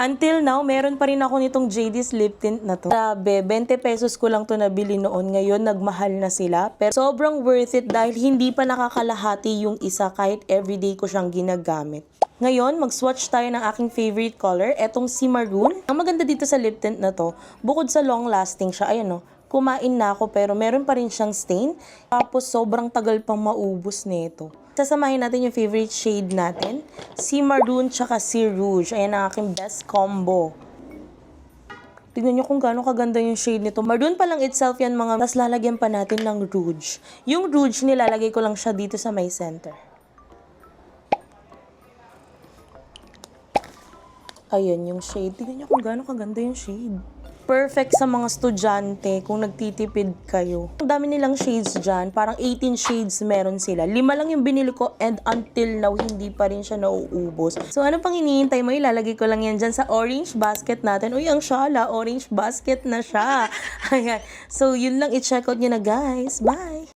Until now, meron pa rin ako nitong JD's lip tint na to. Grabe, 20 pesos ko lang to nabili noon. Ngayon, nagmahal na sila. Pero sobrang worth it dahil hindi pa nakakalahati yung isa kahit everyday ko siyang ginagamit. Ngayon, mag-swatch tayo ng aking favorite color. Etong si Maroon. Ang maganda dito sa lip tint na to, bukod sa long lasting siya, ayan o. Kumain na ako pero meron pa rin siyang stain. Tapos sobrang tagal pang maubos nito. Sasamahin natin yung favorite shade natin. Si Maroon tsaka si Rouge. Ayan ang aking best combo. Tignan nyo kung gaano kaganda yung shade nito. Maroon pa lang itself yan mga. Tapos lalagyan pa natin ng Rouge. Yung Rouge nilalagay ko lang siya dito sa may center. Ayan yung shade. Tignan nyo kung gaano kaganda yung shade. Perfect sa mga estudyante kung nagtitipid kayo. Ang dami nilang shades dyan. Parang 18 shades meron sila. 5 lang yung binili ko and until now, hindi pa rin siya nauubos. So, ano pang hinihintay mo? Ilalagay ko lang yan dyan sa orange basket natin. Uy, ang shala, orange basket na siya. Ayan. So, yun lang. I-check out nyo na, guys. Bye!